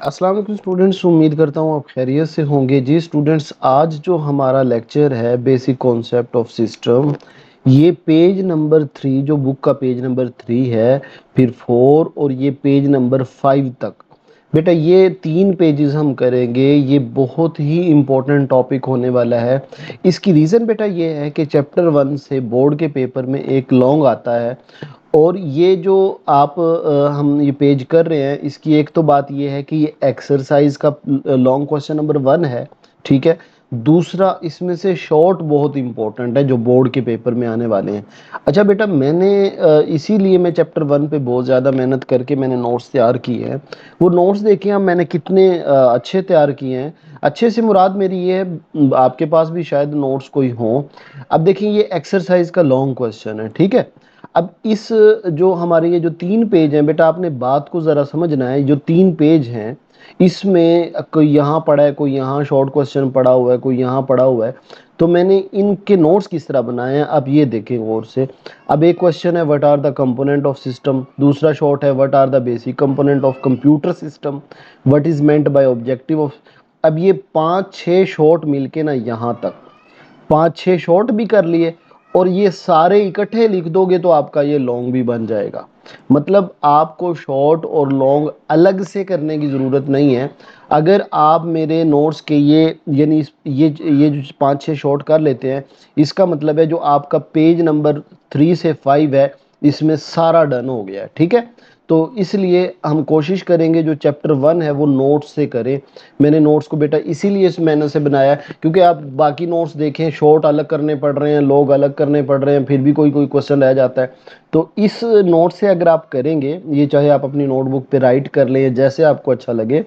अस्सलाम वालेकुम स्टूडेंट्स, उम्मीद करता हूँ आप खैरियत से होंगे। जी स्टूडेंट्स, आज जो हमारा लेक्चर है बेसिक कॉन्सेप्ट ऑफ सिस्टम, ये पेज नंबर 3, जो बुक का पेज नंबर 3 है, फिर 4 और ये पेज नंबर 5 तक। बेटा ये 3 पेजेस हम करेंगे। ये बहुत ही इम्पोर्टेंट टॉपिक होने वाला है। इसकी रीज़न बेटा ये है कि चैप्टर 1 से बोर्ड के पेपर में एक लॉन्ग आता है। और ये जो आप हम ये पेज कर रहे हैं, इसकी एक तो बात ये है कि ये एक्सरसाइज का लॉन्ग क्वेश्चन नंबर 1 है, ठीक है। दूसरा, इसमें से शॉर्ट बहुत इंपॉर्टेंट है जो बोर्ड के पेपर में आने वाले हैं। अच्छा बेटा, मैंने इसीलिए मैं चैप्टर 1 पे बहुत ज़्यादा मेहनत करके मैंने नोट्स तैयार किए हैं। वो नोट्स देखिए हम मैंने कितने अच्छे तैयार किए हैं। अच्छे से मुराद मेरी ये है, आपके पास भी शायद नोट्स कोई हो। अब देखिए ये एक्सरसाइज का लॉन्ग क्वेश्चन है, ठीक है। अब इस जो हमारे ये जो 3 पेज हैं बेटा, आपने बात को ज़रा समझना है। जो 3 पेज हैं, इसमें कोई यहाँ पड़ा है, कोई यहाँ शॉर्ट क्वेश्चन पड़ा हुआ है, कोई यहाँ पड़ा हुआ है। तो मैंने इनके नोट्स किस तरह बनाए हैं आप ये देखें गौर से। अब एक क्वेश्चन है what are the component of system, दूसरा शॉर्ट है what are the basic component of computer system, what is meant by objective of. अब ये 5-6 शॉर्ट मिलके ना यहाँ तक 5-6 शॉर्ट भी कर लिए, और ये सारे इकट्ठे लिख दोगे तो आपका ये लॉन्ग भी बन जाएगा। मतलब आपको शॉर्ट और लॉन्ग अलग से करने की ज़रूरत नहीं है। अगर आप मेरे नोट्स के ये यानी ये जो 5-6 शॉर्ट कर लेते हैं, इसका मतलब है जो आपका पेज नंबर 3 से 5 है, इसमें सारा डन हो गया है, ठीक है। तो इसलिए हम कोशिश करेंगे जो चैप्टर 1 है वो नोट्स से करें। मैंने नोट्स को बेटा इसीलिए इस मैनर से बनाया है, क्योंकि आप बाकी नोट्स देखें, शॉर्ट अलग करने पड़ रहे हैं, लॉन्ग अलग करने पड़ रहे हैं, फिर भी कोई कोई क्वेश्चन रह जाता है। तो इस नोट से अगर आप करेंगे, ये चाहे आप अपनी नोटबुक पे राइट कर लें, जैसे आपको अच्छा लगे,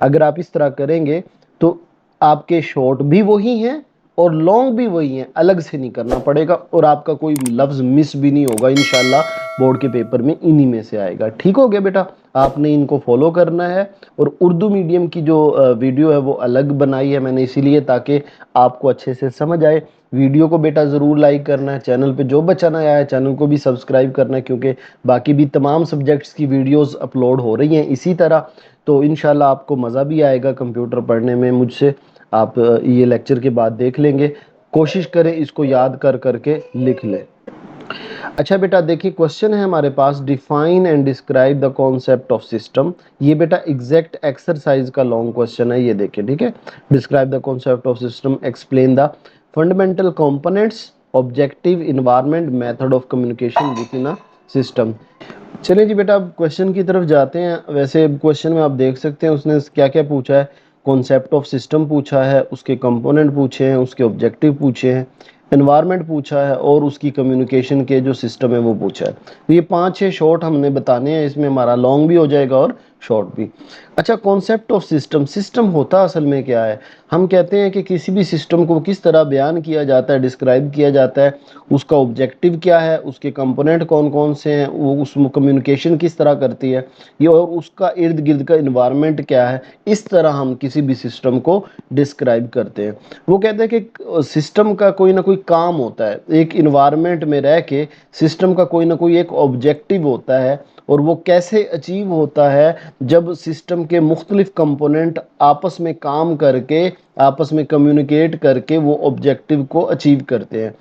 अगर आप इस तरह करेंगे तो आपके शॉर्ट भी वही हैं और लॉन्ग भी वही हैं, अलग से नहीं करना पड़ेगा, और आपका कोई लफ्ज़ मिस भी नहीं होगा। इंशाल्लाह बोर्ड के पेपर में इन्हीं में से आएगा। ठीक हो गया बेटा, आपने इनको फॉलो करना है। और उर्दू मीडियम की जो वीडियो है वो अलग बनाई है मैंने इसीलिए, ताकि आपको अच्छे से समझ आए। वीडियो को बेटा ज़रूर लाइक करना है, चैनल पे जो बच्चा नया है चैनल को भी सब्सक्राइब करना है, क्योंकि बाकी भी तमाम सब्जेक्ट्स की वीडियोस अपलोड हो रही हैं इसी तरह। तो इंशाल्लाह आपको मज़ा भी आएगा कंप्यूटर पढ़ने में मुझसे। आप ये लेक्चर के बाद देख लेंगे। कोशिश करें इसको याद कर करके लिख लें। अच्छा बेटा देखिए, क्वेश्चन है हमारे पास, define and describe the concept of system. ये बेटा एग्जैक्ट एक्सरसाइज का लॉन्ग क्वेश्चन है, ये देखिए, ठीक है। Describe the concept of system, explain the fundamental components, objective, environment, method of communication within a system. चलिए जी बेटा, अब क्वेश्चन की तरफ जाते हैं। वैसे क्वेश्चन में आप देख सकते हैं उसने क्या क्या पूछा है। कॉन्सेप्ट ऑफ सिस्टम पूछा है, उसके कंपोनेंट पूछे हैं, उसके ऑब्जेक्टिव पूछे हैं, एनवायरनमेंट पूछा है, और उसकी कम्युनिकेशन के जो सिस्टम है वो पूछा है। तो ये 5-6 शॉर्ट हमने बताने हैं, इसमें हमारा लॉन्ग भी हो जाएगा और शॉर्ट भी। अच्छा, कॉन्सेप्ट ऑफ सिस्टम, सिस्टम होता असल में क्या है? हम कहते हैं कि किसी भी सिस्टम को किस तरह बयान किया जाता है, डिस्क्राइब किया जाता है, उसका ऑब्जेक्टिव क्या है, उसके कंपोनेंट कौन कौन से हैं, वो उस कम्युनिकेशन किस तरह करती है, ये, और उसका इर्द गिर्द का इन्वायरमेंट क्या है। इस तरह हम किसी भी सिस्टम को डिस्क्राइब करते हैं। वो कहते हैं कि सिस्टम का कोई ना कोई काम होता है, एक इन्वायरमेंट में रह के सिस्टम का कोई ना कोई एक ऑब्जेक्टिव होता है। और वो कैसे अचीव होता है? जब सिस्टम के मुख्तलिफ कंपोनेंट आपस में काम करके, आपस में कम्युनिकेट करके वो ऑब्जेक्टिव को अचीव करते हैं।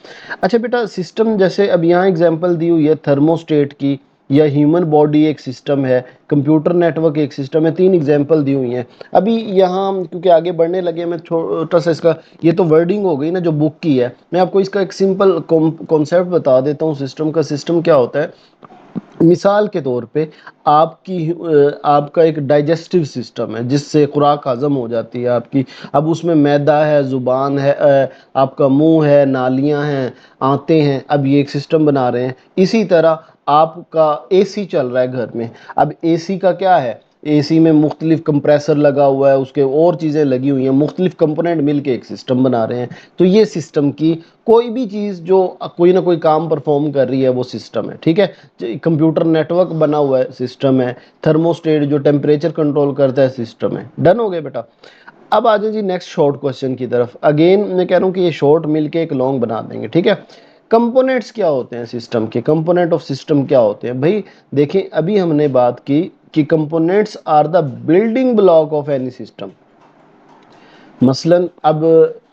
अच्छा बेटा, सिस्टम जैसे अब यहाँ एग्जांपल दी हुई है थर्मोस्टेट की, या ह्यूमन बॉडी एक सिस्टम है, कंप्यूटर नेटवर्क एक सिस्टम है। 3 एग्जांपल दी हुई हैं। अभी यहाँ क्योंकि आगे बढ़ने लगे, मैं छोटा सा इसका, ये तो वर्डिंग हो गई ना जो बुक की है, मैं आपको इसका एक सिंपल कॉन्सेप्ट बता देता हूँ सिस्टम का। सिस्टम क्या होता है? मिसाल के तौर पे आपका एक डाइजेस्टिव सिस्टम है जिससे खुराक हजम हो जाती है आपकी। अब उसमें मैदा है, ज़ुबान है, आपका मुंह है, नालियां हैं, आंतें हैं। अब ये एक सिस्टम बना रहे हैं। इसी तरह आपका एसी चल रहा है घर में। अब एसी का क्या है? एसी में मुख्तलिफ कंप्रेसर लगा हुआ है, उसके और चीज़ें लगी हुई हैं, मुख्तलिफ कंपोनेंट मिलके एक सिस्टम बना रहे हैं। तो ये सिस्टम की कोई भी चीज़ जो कोई ना कोई काम परफॉर्म कर रही है वो सिस्टम है, ठीक है। कंप्यूटर नेटवर्क बना हुआ है, सिस्टम है। थर्मोस्टेट जो टेम्परेचर कंट्रोल करता है, सिस्टम है। डन हो गया बेटा। अब आ जाए जी नेक्स्ट शॉर्ट क्वेश्चन की तरफ। अगेन मैं कह रहा हूँ कि ये शॉर्ट मिलके एक लॉन्ग बना देंगे, ठीक है। कंपोनेंट्स क्या होते हैं सिस्टम के? कंपोनेंट ऑफ सिस्टम क्या होते हैं भाई? देखें, अभी हमने बात की कि components are the building block of any system. मसलन अब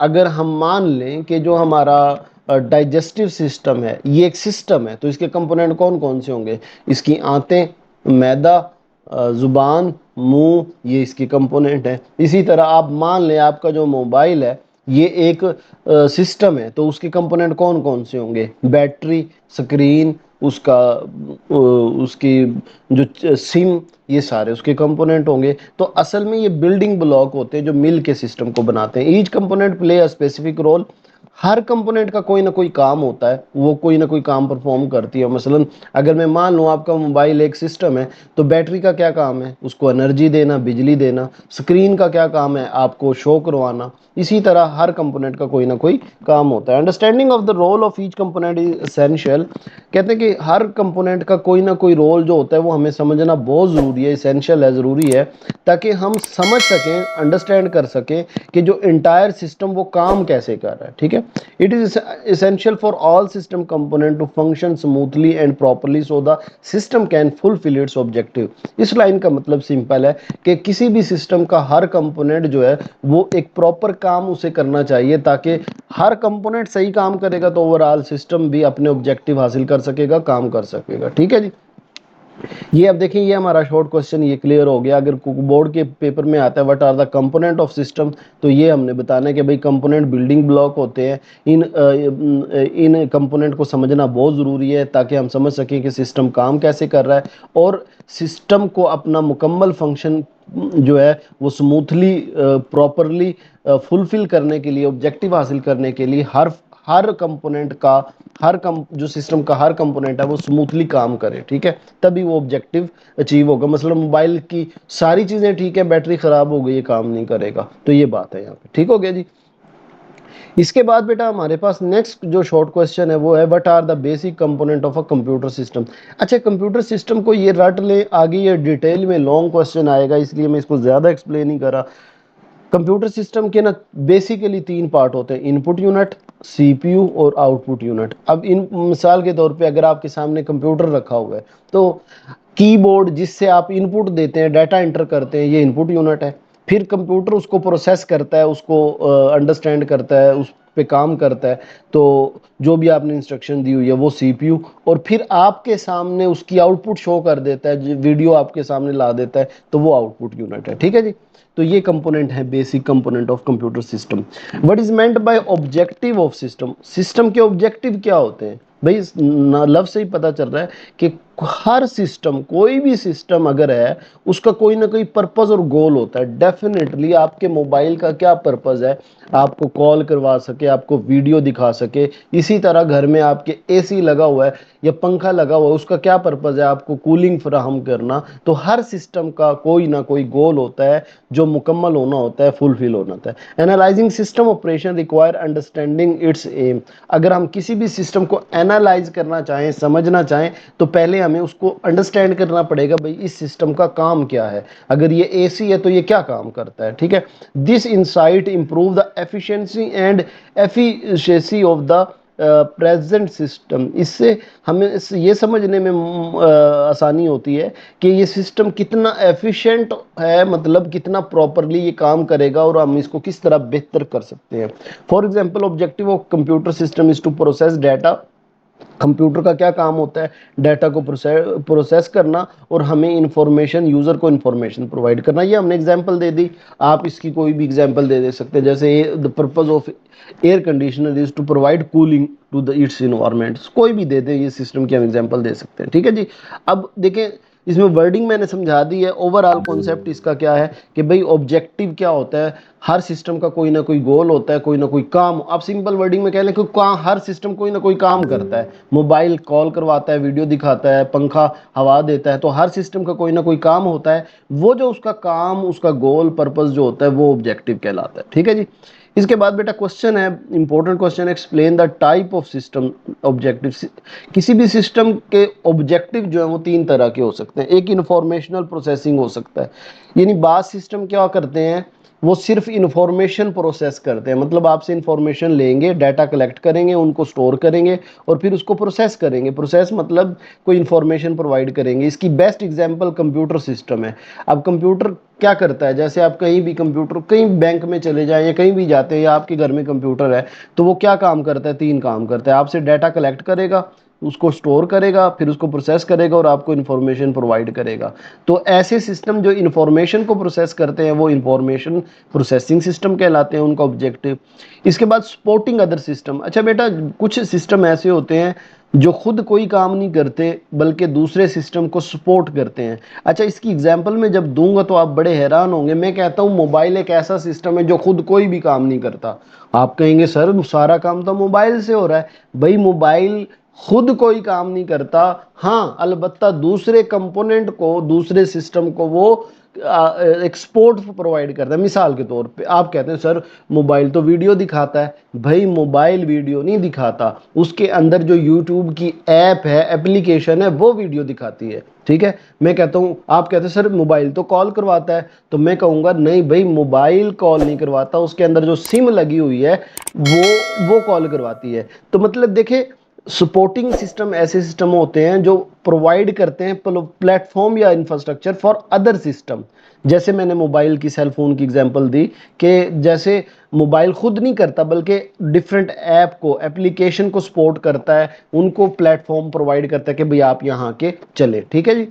अगर हम मान लें कि जो हमारा डाइजेस्टिव सिस्टम है ये एक सिस्टम है, तो इसके कंपोनेंट कौन कौन से होंगे? इसकी आंतें, मैदा, जुबान, मुंह, ये इसके कंपोनेंट हैं। इसी तरह आप मान लें आपका जो मोबाइल है ये एक सिस्टम है, तो उसके कंपोनेंट कौन कौन से होंगे? बैटरी, स्क्रीन, उसका उसकी जो सिम, ये सारे उसके कंपोनेंट होंगे। तो असल में ये बिल्डिंग ब्लॉक होते हैं जो मिल के सिस्टम को बनाते हैं। Each component play a specific role. हर कंपोनेंट का कोई ना कोई काम होता है, वो कोई ना कोई काम परफॉर्म करती है। मसलन अगर मैं मान लूँ आपका मोबाइल एक सिस्टम है, तो बैटरी का क्या काम है? उसको एनर्जी देना, बिजली देना। स्क्रीन का क्या काम है? आपको शो करवाना। इसी तरह हर कंपोनेंट का कोई ना कोई काम होता है। Understanding of the role of each component is essential. कहते हैं कि हर कंपोनेंट का कोई ना कोई रोल जो होता है वो हमें समझना बहुत ज़रूरी है, इसेंशियल है, ज़रूरी है, ताकि हम समझ सकें, अंडरस्टैंड कर सकें कि जो इंटायर सिस्टम वो काम कैसे कर रहा है। ठीक है, it is essential for all system component to function smoothly and properly so the system can fulfill its objective। इस लाइन का मतलब सिंपल है कि किसी भी सिस्टम का हर कंपोनेंट जो है वो एक प्रॉपर काम उसे करना चाहिए, ताकि हर कंपोनेंट सही काम करेगा तो ओवरऑल सिस्टम भी अपने ऑब्जेक्टिव हासिल कर सकेगा, काम कर सकेगा। ठीक है जी, ये अब देखिए ये हमारा शॉर्ट क्वेश्चन ये क्लियर हो गया। अगर बोर्ड के पेपर में आता है what are the component of system, तो ये हमने बताना है कि भाई कंपोनेंट बिल्डिंग ब्लॉक होते हैं। इन कंपोनेंट को समझना बहुत ज़रूरी है ताकि हम समझ सकें कि सिस्टम काम कैसे कर रहा है, और सिस्टम को अपना मुकम्मल फंक्शन जो है वो स्मूथली प्रॉपरली फुलफिल करने के लिए, ऑब्जेक्टिव हासिल करने के लिए हर हर कंपोनेंट का जो सिस्टम का हर कंपोनेंट है वो स्मूथली काम करे। ठीक है, तभी वो ऑब्जेक्टिव अचीव होगा। मतलब मोबाइल की सारी चीज़ें ठीक है, बैटरी ख़राब हो गई, ये काम नहीं करेगा, तो ये बात है यहाँ पे। ठीक हो गया जी। इसके बाद बेटा हमारे पास नेक्स्ट जो शॉर्ट क्वेश्चन है वो है what are the basic component of a computer system. अच्छा, कंप्यूटर सिस्टम को ये रट ले, आगे ये डिटेल में लॉन्ग क्वेश्चन आएगा, इसलिए मैं इसको ज़्यादा एक्सप्लेन नहीं कर रहा। कंप्यूटर सिस्टम के ना बेसिकली तीन पार्ट होते हैं, इनपुट यूनिट, सीपीयू और आउटपुट यूनिट। अब इन मिसाल के तौर पे अगर आपके सामने कंप्यूटर रखा हुआ है, तो कीबोर्ड जिससे आप इनपुट देते हैं, डाटा एंटर करते हैं, ये इनपुट यूनिट है। फिर कंप्यूटर उसको प्रोसेस करता है, उसको अंडरस्टैंड करता है, उस पे काम करता है, तो जो भी आपने इंस्ट्रक्शन दी हुई है वो सीपीयू, और फिर आपके सामने उसकी आउटपुट शो कर देता है, वीडियो आपके सामने ला देता है, तो वो आउटपुट यूनिट है। ठीक है जी, तो ये कंपोनेंट है basic component of computer system. What is meant by objective of system. System के ऑब्जेक्टिव क्या होते हैं भाई? लफ्ज से ही पता चल रहा है कि हर सिस्टम, कोई भी सिस्टम अगर है उसका कोई ना कोई पर्पज और गोल होता है। डेफिनेटली आपके मोबाइल का क्या पर्पज है? आपको कॉल करवा सके, आपको वीडियो दिखा सके। इसी तरह घर में आपके एसी लगा हुआ है या पंखा लगा हुआ है, उसका क्या पर्पज है? आपको कूलिंग फराहम करना। तो हर सिस्टम का कोई ना कोई गोल होता है जो मुकम्मल होना होता है, फुलफिल होना होता है। Analysing system operation require understanding its aim. अगर हम किसी भी सिस्टम को एनालाइज करना चाहें, समझना चाहें, तो पहले हमें उसको अंडरस्टैंड करना पड़ेगा भाई इस सिस्टम का काम क्या है। अगर ये एसी है तो ये क्या काम करता है। ठीक है, this insight improve the efficiency and efficiency of the present system. इससे हमें ये समझने में आसानी होती है कि ये सिस्टम कितना एफिशिएंट है, मतलब कितना प्रॉपरली ये काम करेगा और हम इसको किस तरह बेहतर कर सकते हैं। For example, objective of computer system is to process data. Computer का क्या काम होता है? डाटा को प्रोसेस करना और हमें इंफॉर्मेशन, यूज़र को इंफॉर्मेशन प्रोवाइड करना। ये हमने एग्जांपल दे दी, आप इसकी कोई भी एग्जांपल दे सकते हैं। जैसे the purpose of air conditioner is to provide cooling to the its environment. कोई भी दे दे, ये सिस्टम की हम एग्जांपल दे सकते हैं। ठीक है जी, अब देखें इसमें वर्डिंग मैंने समझा दी है। ओवरऑल कॉन्सेप्ट इसका क्या है कि भाई ऑब्जेक्टिव क्या होता है? हर सिस्टम का कोई ना कोई गोल होता है, कोई ना कोई काम। आप सिंपल वर्डिंग में कह लें कि हर सिस्टम कोई ना कोई काम करता है। मोबाइल कॉल करवाता है, वीडियो दिखाता है, पंखा हवा देता है, तो हर सिस्टम का कोई ना कोई काम होता है। वो जो उसका काम, उसका गोल, पर्पस जो होता है वो ऑब्जेक्टिव कहलाता है। ठीक है जी, इसके बाद बेटा क्वेश्चन है, important question, explain the type of system objective. किसी भी सिस्टम के ऑब्जेक्टिव जो है वो तीन तरह के हो सकते हैं। एक इंफॉर्मेशनल प्रोसेसिंग हो सकता है, यानी बात सिस्टम क्या करते हैं वो सिर्फ इंफॉर्मेशन प्रोसेस करते हैं, मतलब आपसे इंफॉर्मेशन लेंगे, डाटा कलेक्ट करेंगे, उनको स्टोर करेंगे और फिर उसको प्रोसेस करेंगे। प्रोसेस मतलब कोई इंफॉर्मेशन प्रोवाइड करेंगे। इसकी बेस्ट एग्जांपल कंप्यूटर सिस्टम है। अब कंप्यूटर क्या करता है, जैसे आप कहीं भी कंप्यूटर, कहीं बैंक में चले जाएं या कहीं भी जाते हैं या आपके घर में कंप्यूटर है, तो वो क्या काम करता है, तीन काम करता है। आपसे डाटा कलेक्ट करेगा, उसको स्टोर करेगा, फिर उसको प्रोसेस करेगा और आपको इन्फॉर्मेशन प्रोवाइड करेगा। तो ऐसे सिस्टम जो इन्फॉर्मेशन को प्रोसेस करते हैं वो इन्फॉर्मेशन प्रोसेसिंग सिस्टम कहलाते हैं, उनका ऑब्जेक्टिव। इसके बाद सपोर्टिंग अदर सिस्टम। अच्छा बेटा, कुछ सिस्टम ऐसे होते हैं जो खुद कोई काम नहीं करते बल्कि दूसरे सिस्टम को सपोर्ट करते हैं। अच्छा, इसकी एग्जांपल मैं जब दूंगा तो आप बड़े हैरान होंगे। मैं कहता हूँ मोबाइल एक ऐसा सिस्टम है जो खुद कोई भी काम नहीं करता। आप कहेंगे सर सारा काम तो मोबाइल से हो रहा है। भाई मोबाइल खुद कोई काम नहीं करता, हाँ अलबत्ता दूसरे कंपोनेंट को, दूसरे सिस्टम को वो एक्सपोर्ट प्रोवाइड करता है। मिसाल के तौर पे आप कहते हैं सर मोबाइल तो वीडियो दिखाता है। भाई मोबाइल वीडियो नहीं दिखाता, उसके अंदर जो यूट्यूब की ऐप है, एप्लीकेशन है, वो वीडियो दिखाती है। ठीक है, मैं कहता हूँ, आप कहते हैं सर मोबाइल तो कॉल करवाता है, तो मैं कहूँगा नहीं भाई मोबाइल कॉल नहीं करवाता, उसके अंदर जो सिम लगी हुई है वो कॉल करवाती है। तो मतलब देखे, सपोर्टिंग सिस्टम ऐसे सिस्टम होते हैं जो प्रोवाइड करते हैं प्लेटफॉर्म या इंफ्रास्ट्रक्चर फॉर अदर सिस्टम। जैसे मैंने मोबाइल की, सेल फोन की एग्जांपल दी कि जैसे मोबाइल खुद नहीं करता बल्कि डिफरेंट ऐप को, एप्लीकेशन को सपोर्ट करता है, उनको प्लेटफॉर्म प्रोवाइड करता है कि भाई आप यहाँ के चले। ठीक है जी।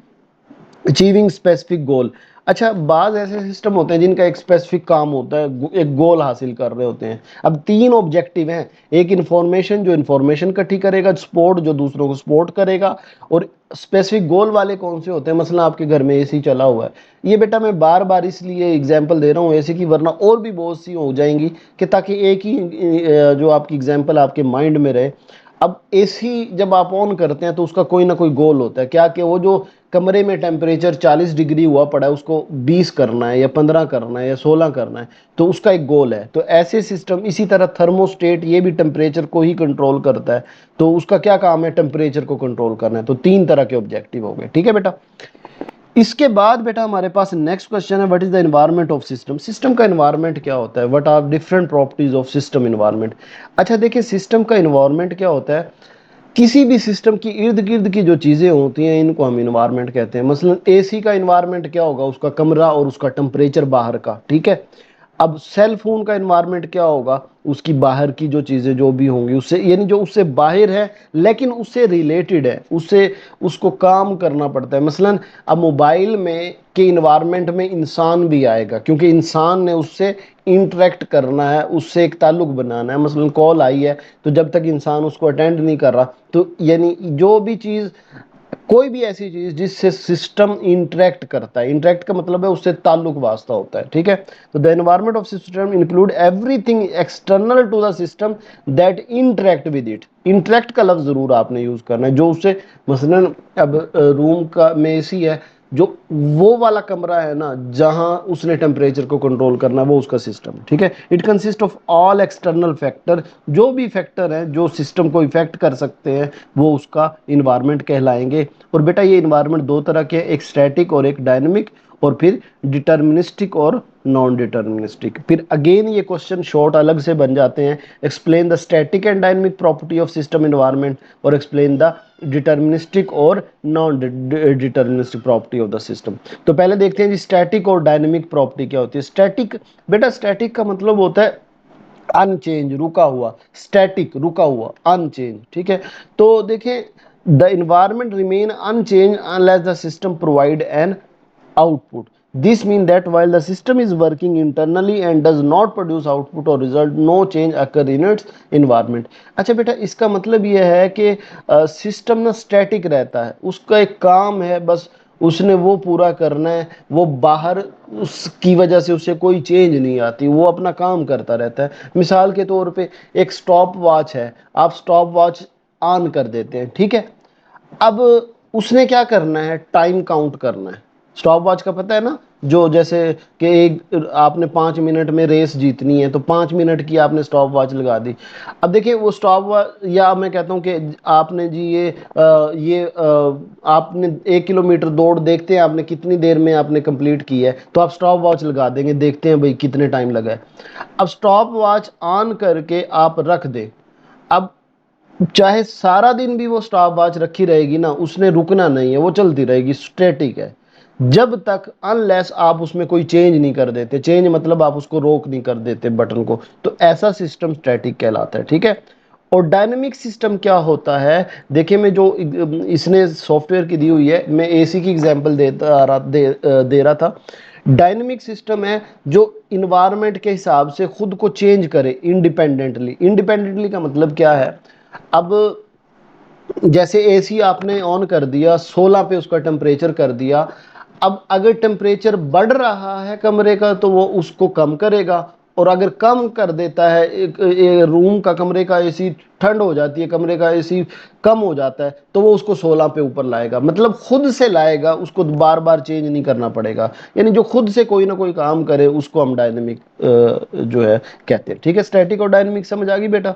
Achieving specific goal. अच्छा, बाज ऐसे सिस्टम होते हैं जिनका एक स्पेसिफिक काम होता है, एक गोल हासिल कर रहे होते हैं। अब तीन ऑब्जेक्टिव हैं, एक इंफॉर्मेशन जो इंफॉर्मेशन इकट्ठी करेगा, सपोर्ट जो दूसरों को सपोर्ट करेगा, और स्पेसिफिक गोल वाले कौन से होते हैं। मसला आपके घर में एसी चला हुआ है, ये बेटा मैं बार बार इसलिए एग्जांपल दे रहा हूँ एसी की, वरना और भी बहुत सी हो जाएंगी, कि ताकि एक ही जो आपकी एग्जांपल आपके माइंड में रहे। अब एसी जब आप ऑन करते हैं तो उसका कोई ना कोई गोल होता है, क्या कि वो जो कमरे में टेम्परेचर 40 डिग्री हुआ पड़ा है उसको 20 करना है या 15 करना है या 16 करना है, तो उसका एक गोल है। तो ऐसे सिस्टम, इसी तरह थर्मोस्टेट ये भी टेम्परेचर को ही कंट्रोल करता है, तो उसका क्या काम है, टेम्परेचर को कंट्रोल करना है। तो तीन तरह के ऑब्जेक्टिव हो गए। ठीक है बेटा। इसके बाद बेटा हमारे पास नेक्स्ट क्वेश्चन है, what is the environment of system. System का एनवायरनमेंट क्या होता है, what are different properties of system environment. अच्छा देखिए, सिस्टम का एनवायरनमेंट क्या होता है, किसी भी सिस्टम की इर्द गिर्द की जो चीजें होती हैं इनको हम इन्वायरमेंट कहते हैं। मसलन एसी का इन्वायरमेंट क्या होगा, उसका कमरा और उसका टेम्परेचर बाहर का। ठीक है। अब सेल फोन का इन्वायरमेंट क्या होगा, उसकी बाहर की जो चीजें जो भी होंगी उससे, यानी जो उससे बाहर है लेकिन उससे रिलेटेड है, उससे उसको काम करना पड़ता है। मसलन अब मोबाइल में के इन्वायरमेंट में इंसान भी आएगा, क्योंकि इंसान ने उससे इंटरेक्ट करना है, उससे एक ताल्लुक बनाना है। मसलन कॉल आई है, तो जब तक इंसान उसको अटेंड नहीं कर रहा, तो यानी जो भी चीज़, कोई भी ऐसी चीज जिससे सिस्टम इंटरेक्ट करता है, इंटरेक्ट का मतलब है उससे ताल्लुक वास्ता होता है। ठीक है। तो the environment of system include everything external to the system that interact with it. Interact का लफ्ज जरूर आपने यूज करना है, जो उससे, मसलन अब रूम का में एसी है, जो वो वाला कमरा है ना जहां उसने टेम्परेचर को कंट्रोल करना, वो उसका सिस्टम है। ठीक है। It consist of all external factor, जो भी फैक्टर हैं जो सिस्टम को इफेक्ट कर सकते हैं वो उसका इन्वायरमेंट कहलाएंगे। और बेटा ये इन्वायरमेंट दो तरह के, एक स्टैटिक और एक डायनेमिक, और फिर डिटर्मिनिस्टिक और नॉन डिटर्मिनिस्टिक। फिर अगेन ये क्वेश्चन शॉर्ट अलग से बन जाते हैं, explain the static and dynamic property of system environment, और एक्सप्लेन द डिटर्मिनिस्टिक और non deterministic property of the system. तो पहले देखते हैं जी स्टैटिक और डायनेमिक प्रॉपर्टी क्या होती है। स्टैटिक, बेटा स्टैटिक का मतलब होता है अनचेंज, रुका हुआ। स्टैटिक रुका हुआ, अनचेंज। ठीक है। तो देखिए, the environment remain unchange unless the system provide an output. This means that while the system is working internally and does not produce output or result, no change occur in its environment. अच्छा बेटा, इसका मतलब यह है कि system ना static रहता है, उसका एक काम है बस, उसने वो पूरा करना है, वो बाहर उसकी वजह से उसे कोई चेंज नहीं आती, वो अपना काम करता रहता है। मिसाल के तौर पे एक स्टॉप वॉच है, आप स्टॉप वॉच ऑन कर देते हैं। ठीक है। अब उसने क्या करना है, टाइम काउंट करना है। स्टॉप वॉच का पता है ना, जो जैसे कि एक आपने 5 मिनट में रेस जीतनी है तो 5 मिनट की आपने स्टॉप वॉच लगा दी। अब देखिए वो स्टॉप वॉच, या मैं कहता हूँ कि आपने जी आपने 1 किलोमीटर दौड़, देखते हैं आपने कितनी देर में आपने कंप्लीट की है, तो आप स्टॉप वॉच लगा देंगे, देखते हैं भाई कितने टाइम लगा है। अब स्टॉप वॉच ऑन करके आप रख दें, अब चाहे सारा दिन भी वो स्टॉप वॉच रखी रहेगी ना, उसने रुकना नहीं है, वो चलती रहेगी, स्टैटिक है, जब तक अनलेस आप उसमें कोई चेंज नहीं कर देते। चेंज मतलब आप उसको रोक नहीं कर देते बटन को, तो ऐसा सिस्टम स्टैटिक कहलाता है, ठीक है। और डायनेमिक सिस्टम क्या होता है, देखिए मैं जो इसने सॉफ्टवेयर की दी हुई है, मैं एसी की एग्जांपल दे रहा था। डायनेमिक सिस्टम है जो इन्वायरमेंट के हिसाब से खुद को चेंज करे इंडिपेंडेंटली। इंडिपेंडेंटली का मतलब क्या है, अब जैसे एसी आपने ऑन कर दिया, 16 पे उसका टेम्परेचर कर दिया, अब अगर टेम्परेचर बढ़ रहा है कमरे का तो वो उसको कम करेगा, और अगर कम कर देता है, एक रूम का, कमरे का एसी ठंड हो जाती है, कमरे का एसी कम हो जाता है, तो वो उसको 16 पे ऊपर लाएगा, मतलब खुद से लाएगा, उसको बार बार चेंज नहीं करना पड़ेगा। यानी जो खुद से कोई ना कोई काम करे उसको हम डायनेमिक जो है कहते हैं, ठीक है। स्टैटिक और डायनेमिक समझ आ गई बेटा।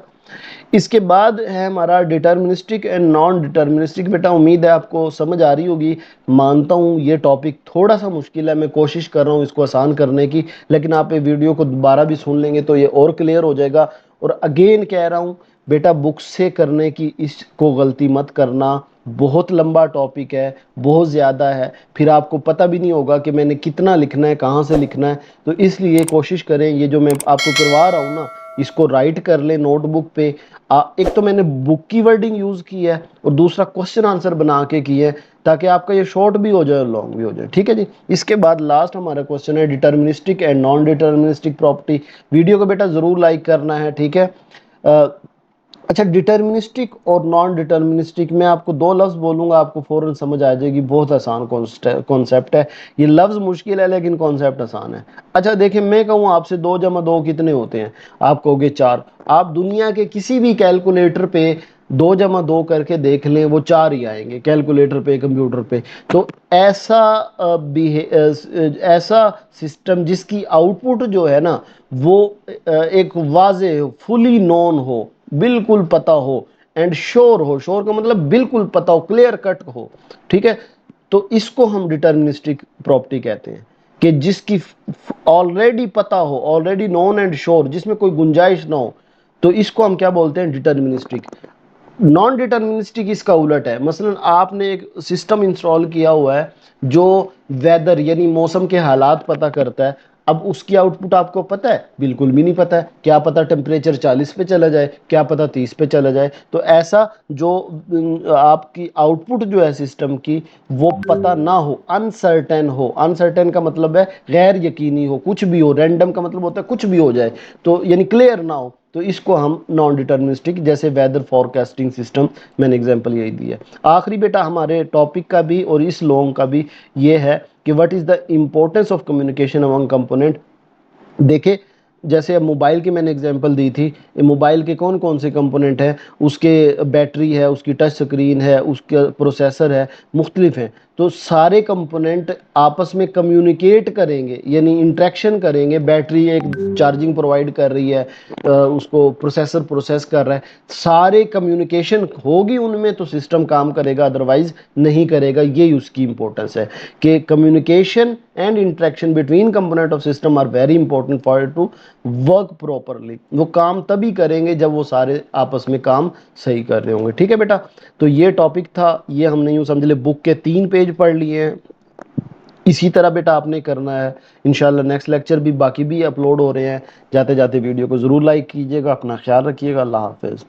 इसके बाद है हमारा डिटर्मिनिस्टिक एंड नॉन डिटर्मिनिस्टिक। बेटा उम्मीद है आपको समझ आ रही होगी, मानता हूँ ये टॉपिक थोड़ा सा मुश्किल है, मैं कोशिश कर रहा हूँ इसको आसान करने की, लेकिन आप ये वीडियो को दोबारा भी सुन लेंगे तो ये और क्लियर हो जाएगा। और अगेन कह रहा हूँ बेटा, बुक से करने की इसको गलती मत करना, बहुत लंबा टॉपिक है, बहुत ज़्यादा है, फिर आपको पता भी नहीं होगा कि मैंने कितना लिखना है, कहाँ से लिखना है। तो इसलिए कोशिश करें, ये जो मैं आपको करवा रहा हूँ ना, इसको राइट कर ले नोटबुक पे। एक तो मैंने बुक की वर्डिंग यूज की है, और दूसरा क्वेश्चन आंसर बना के की है, ताकि आपका ये शॉर्ट भी हो जाए और लॉन्ग भी हो जाए, ठीक है जी। इसके बाद लास्ट हमारा क्वेश्चन है deterministic and non deterministic property. Video को बेटा जरूर लाइक करना है, ठीक है। अच्छा, डिटर्मिनिस्टिक और नॉन डिटर्मिनिस्टिक में आपको दो लफ्ज बोलूंगा, आपको फौरन समझ आ जाएगी, बहुत आसान कॉन्सेप्ट है। ये लफ्ज मुश्किल है लेकिन कॉन्सेप्ट आसान है। अच्छा देखिए, मैं कहूँ आपसे 2 + 2 कितने होते हैं, आप कहोगे 4। आप दुनिया के किसी भी कैलकुलेटर पे 2 + 2 करके देख लें, वो 4 ही आएंगे, कैलकुलेटर पे, कंप्यूटर पे। तो ऐसा ऐसा सिस्टम जिसकी आउटपुट जो है ना, वो एक वाजे हो, फुली नोन हो, बिल्कुल पता हो, एंड श्योर हो, श्योर का मतलब बिल्कुल पता हो, क्लियर कट हो, ठीक है। तो इसको हम डिटर्मिनिस्टिक प्रॉपर्टी कहते हैं, कि जिसकी ऑलरेडी पता हो, ऑलरेडी नोन एंड श्योर, जिसमें कोई गुंजाइश ना हो, तो इसको हम क्या बोलते हैं, डिटर्मिनिस्टिक। नॉन डिटर्मिनिस्टिक इसका उलट है। मसलन आपने एक सिस्टम इंस्टॉल किया हुआ है जो वेदर यानी मौसम के हालात पता करता है, अब उसकी आउटपुट आपको पता है, बिल्कुल भी नहीं पता है। क्या पता टेम्परेचर 40 पे चला जाए, क्या पता 30 पे चला जाए। तो ऐसा जो आपकी आउटपुट जो है सिस्टम की, वो पता ना हो, अनसर्टेन हो। अनसर्टेन का मतलब है गैर यकीनी हो, कुछ भी हो। रैंडम का मतलब होता है कुछ भी हो जाए, तो यानी क्लियर ना हो, तो इसको हम नॉन डिटर्मिनिस्टिक, जैसे वेदर फोरकास्टिंग सिस्टम, मैंने एग्जांपल यही दी है। आखिरी बेटा हमारे टॉपिक का भी और इस लॉन्ग का भी ये है कि what is the importance of communication among component. देखे, जैसे अब मोबाइल की मैंने एग्जांपल दी थी, मोबाइल के कौन कौन से कंपोनेंट हैं, उसके बैटरी है, उसकी टच स्क्रीन है, उसका प्रोसेसर है, मुख्तलिफ हैं। तो सारे कंपोनेंट आपस में कम्युनिकेट करेंगे, यानी इंटरेक्शन करेंगे। बैटरी एक चार्जिंग प्रोवाइड कर रही है, उसको प्रोसेसर प्रोसेस कर रहा है, सारे कम्युनिकेशन होगी उनमें तो सिस्टम काम करेगा, अदरवाइज नहीं करेगा। ये उसकी इंपॉर्टेंस है कि communication and interaction between component of system are very important for to work properly. वो काम तभी करेंगे जब वो सारे आपस में काम सही कर रहे होंगे, ठीक है बेटा। तो ये टॉपिक था, ये हमने यूं समझ ले बुक के 3 पेज पढ़ लिए हैं। इसी तरह बेटा आपने करना है। इंशाल्लाह नेक्स्ट लेक्चर भी बाकी भी अपलोड हो रहे हैं, जाते जाते वीडियो को ज़रूर लाइक कीजिएगा। अपना ख्याल रखिएगा। अल्लाह हाफिज़।